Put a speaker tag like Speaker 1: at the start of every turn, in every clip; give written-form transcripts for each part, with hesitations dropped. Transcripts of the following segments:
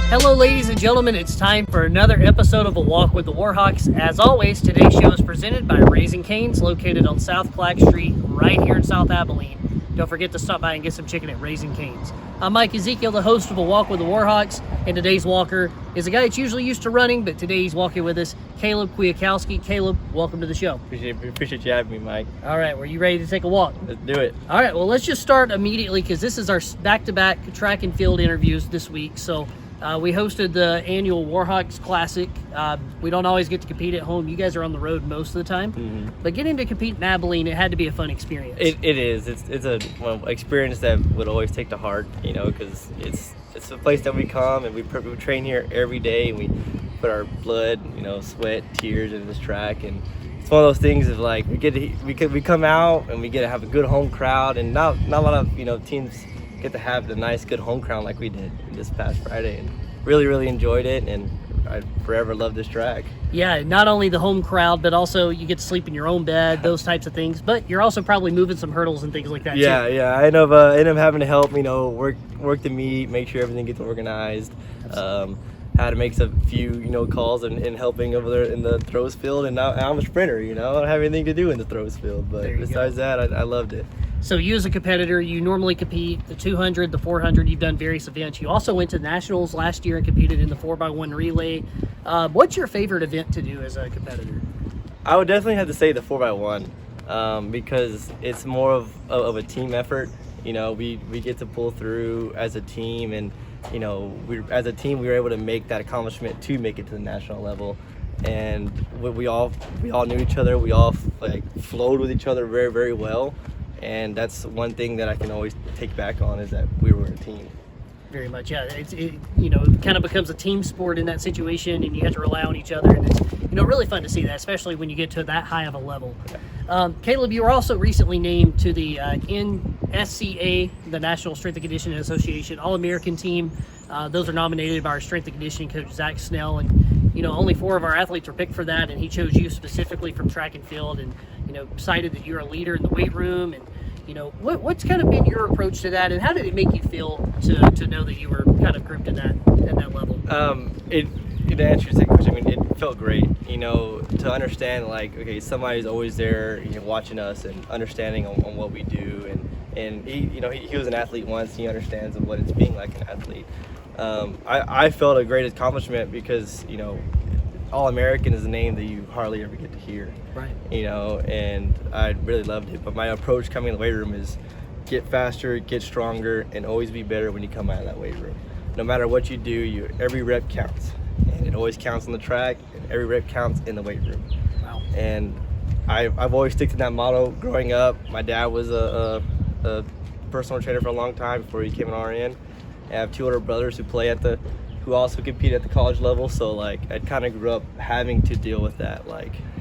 Speaker 1: Hello, ladies and gentlemen. It's time for another episode of A Walk with the Warhawks. As always, today's show is presented by Raising Cane's, located on South Clark Street, right here in South Abilene. Don't forget to stop by and get some chicken at Raising Cane's. I'm Mike Ezekiel, the host of A Walk with the Warhawks, and today's walker is a guy that's usually used to running, but today he's walking with us, Caleb Kwiatkowski. Caleb, welcome to the show.
Speaker 2: Appreciate you having me, Mike.
Speaker 1: All right, were you ready to take a walk?
Speaker 2: Let's do it.
Speaker 1: All right, well, let's just start immediately because this is our back-to-back track and field interviews this week. So we hosted the annual Warhawks Classic. We don't always get to compete at home. You guys are on the road most of the time. But getting to compete in Abilene, it had to be a fun experience.
Speaker 2: It is. It's a experience that would always take to heart, because it's a place that we come and we train here every day, and we put our blood, sweat, tears into this track, and it's one of those things of like we come out and we get to have a good home crowd, and not a lot of teams get to have the nice good home crowd like we did this past Friday, and really enjoyed it, and I forever love this track.
Speaker 1: Yeah, not only the home crowd, but also you get to sleep in your own bed, those types of things. But you're also probably moving some hurdles and things like that.
Speaker 2: Yeah,
Speaker 1: too.
Speaker 2: I end up having to help, work the meet, make sure everything gets organized. Had to make a few, calls and helping over there in the throws field. And now I'm a sprinter, I don't have anything to do in the throws field. But besides that, I loved it.
Speaker 1: So you as a competitor, you normally compete the 200, the 400, you've done various events. You also went to Nationals last year and competed in the 4x1 relay. What's your favorite event to do as a competitor?
Speaker 2: I would definitely have to say the 4x1 because it's more of a team effort. We get to pull through as a team, and as a team we were able to make that accomplishment to make it to the national level. And we all knew each other. We all flowed with each other very, very well. And that's one thing that I can always take back on, is that we were a team.
Speaker 1: Very much, yeah. It kind of becomes a team sport in that situation, and you have to rely on each other. And it's really fun to see that, especially when you get to that high of a level. Caleb, you were also recently named to the NSCA, the National Strength and Conditioning Association All-American Team. Those are nominated by our strength and conditioning coach, Zach Snell, and only 4 of our athletes were picked for that, and he chose you specifically from track and field, and cited that you're a leader in the weight room. And what's kind of been your approach to that, and how did it make you feel to know that you were kind of grouped at that level?
Speaker 2: To answer your second question, it felt great, to understand somebody's always there, watching us and understanding on what we do, and he was an athlete once. He understands what it's being like an athlete. I felt a great accomplishment because All-American is a name that you hardly ever get to hear.
Speaker 1: Right.
Speaker 2: And I really loved it. But my approach coming in the weight room is get faster, get stronger, and always be better when you come out of that weight room. No matter what you do, every rep counts. And it always counts on the track, and every rep counts in the weight room.
Speaker 1: Wow.
Speaker 2: And I've always stick to that motto growing up. My dad was a personal trainer for a long time before he became an RN. I have 2 older brothers who also compete at the college level, so I kind of grew up having to deal with that,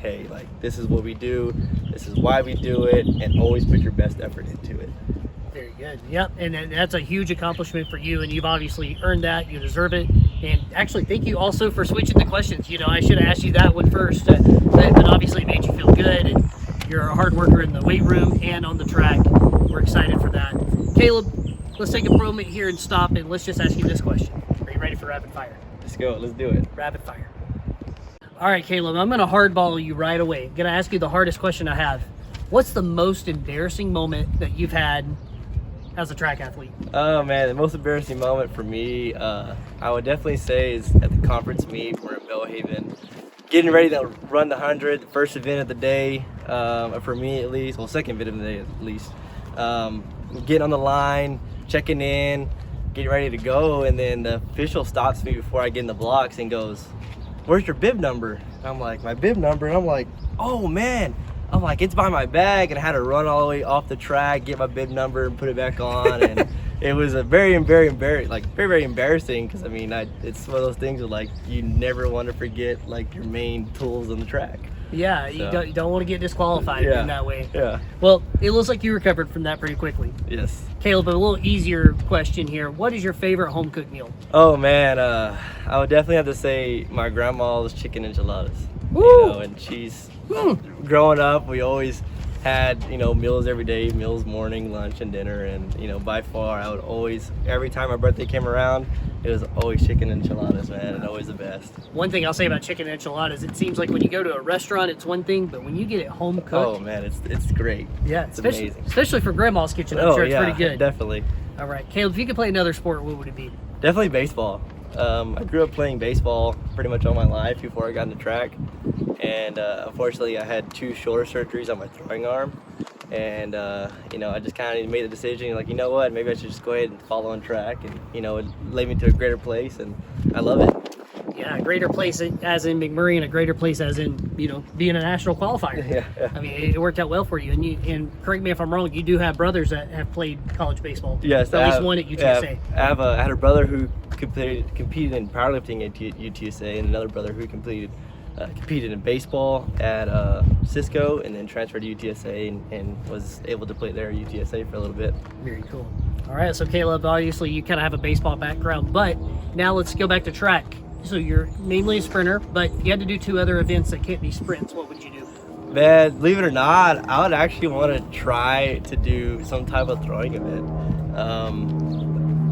Speaker 2: hey, this is what we do, this is why we do it, and always put your best effort into it.
Speaker 1: Very good. Yep, and that's a huge accomplishment for you, and you've obviously earned that. You deserve it. And actually, thank you also for switching the questions. I should have asked you that one first, but obviously it made you feel good, and you're a hard worker in the weight room and on the track. We're excited for that. Caleb, let's take a moment here and stop, and let's just ask you this question. Are you ready for rapid fire?
Speaker 2: Let's go. Let's do it.
Speaker 1: Rapid fire. All right, Caleb, I'm going to hardball you right away. I'm going to ask you the hardest question I have. What's the most embarrassing moment that you've had as a track athlete?
Speaker 2: Oh, man, the most embarrassing moment for me, I would definitely say is at the conference meet. We're in Bellhaven, getting ready to run the 100, the first event of the day, for me at least. Well, second event of the day at least. Getting on the line, checking in, getting ready to go, and then the official stops me before I get in the blocks and goes, "Where's your bib number?" And I'm like, "My bib number?" And I'm like, "Oh man." I'm like, "It's by my bag," and I had to run all the way off the track, get my bib number, and put it back on. And it was a very embarrassing, because it's one of those things where you never want to forget your main tools on the track.
Speaker 1: Yeah, so. You don't want to get disqualified in that way.
Speaker 2: Yeah.
Speaker 1: Well, it looks like you recovered from that pretty quickly.
Speaker 2: Yes.
Speaker 1: Caleb, a little easier question here. What is your favorite home cooked meal?
Speaker 2: Oh man, I would definitely have to say my grandma's chicken enchiladas.
Speaker 1: Woo!
Speaker 2: And growing up, we always had, meals every day, meals, morning, lunch, and dinner. And, by far, I would always, every time my birthday came around, it was always chicken enchiladas, man, and always the best.
Speaker 1: One thing I'll say about chicken enchiladas, it seems like when you go to a restaurant, it's one thing, but when you get it home cooked.
Speaker 2: Oh, man, it's great.
Speaker 1: Yeah,
Speaker 2: it's amazing.
Speaker 1: Especially for Grandma's kitchen, I'm sure it's pretty good.
Speaker 2: Definitely.
Speaker 1: All right, Caleb, if you could play another sport, what would it be?
Speaker 2: Definitely baseball. I grew up playing baseball pretty much all my life before I got into track. And unfortunately, I had 2 shoulder surgeries on my throwing arm. And, I just kind of made the decision, like, you know what, maybe I should just go ahead and follow on track. And, it led me to a greater place, and I love it.
Speaker 1: Yeah, a greater place as in McMurry, and a greater place as in, being a national qualifier.
Speaker 2: Yeah.
Speaker 1: I mean, it worked out well for you. And correct me if I'm wrong, you do have brothers that have played college baseball.
Speaker 2: Yes.
Speaker 1: At least one at UTSA.
Speaker 2: I had a brother who competed in powerlifting at UTSA, and another brother who competed in baseball at Cisco, and then transferred to UTSA and was able to play there at UTSA for a little bit.
Speaker 1: Very cool. All right, so Caleb, obviously you kind of have a baseball background, but now let's go back to track. So you're mainly a sprinter, but if you had to do 2 other events that can't be sprints, what would you do?
Speaker 2: Man, believe it or not, I would actually want to try to do some type of throwing event.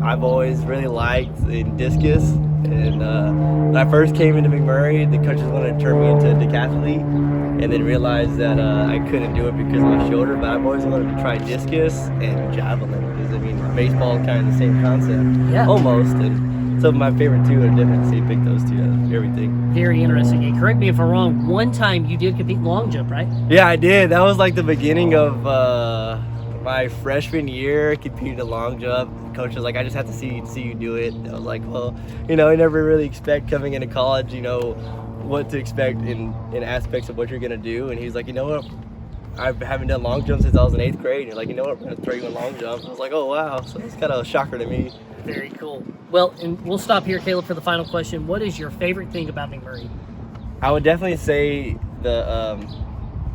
Speaker 2: I've always really liked in discus, and when I first came into McMurry, the coaches wanted to turn me into a decathlete, and then realized that I couldn't do it because of my shoulder. But I've always wanted to try discus and javelin, because baseball is kind of the same concept, almost. And so my favorite 2 are different, so you pick those 2 out of everything.
Speaker 1: Very interesting. And correct me if I'm wrong, one time you did compete in long jump, right?
Speaker 2: Yeah, I did. That was like the beginning of my freshman year. Competed in long jump. Coach was like, I just have to see you do it. And I was like, well, I never really expect coming into college, what to expect in aspects of what you're gonna do. And he's like, you know what? I haven't done long jump since I was in 8th grade. And you're like, you know what? We're gonna throw you in long jump. I was like, oh wow. So it's kind of a shocker to me.
Speaker 1: Very cool. Well, and we'll stop here, Caleb, for the final question. What is your favorite thing about McMurry?
Speaker 2: I would definitely say the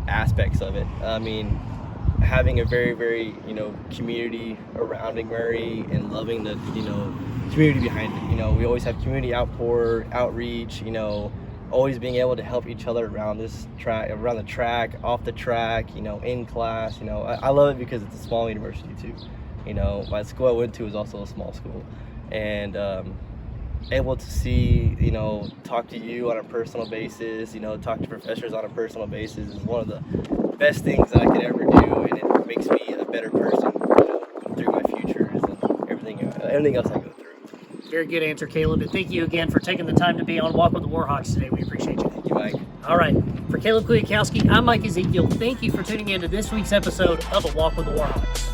Speaker 2: aspects of it. I mean, having a very, very, community around McMurray, and loving the, community behind it. We always have community outreach, always being able to help each other around the track, off the track, in class. I love it because it's a small university too. My school I went to is also a small school, and able to see, talk to you on a personal basis, talk to professors on a personal basis is one of the best things that I could ever do, and it makes me a better person, through my futures and everything else I go through.
Speaker 1: Very good answer, Caleb, and thank you again for taking the time to be on Walk with the Warhawks today. We appreciate you.
Speaker 2: Thank you, Mike.
Speaker 1: All right, for Caleb Kwiatkowski, I'm Mike Ezekiel. Thank you for tuning in to this week's episode of A Walk with the Warhawks.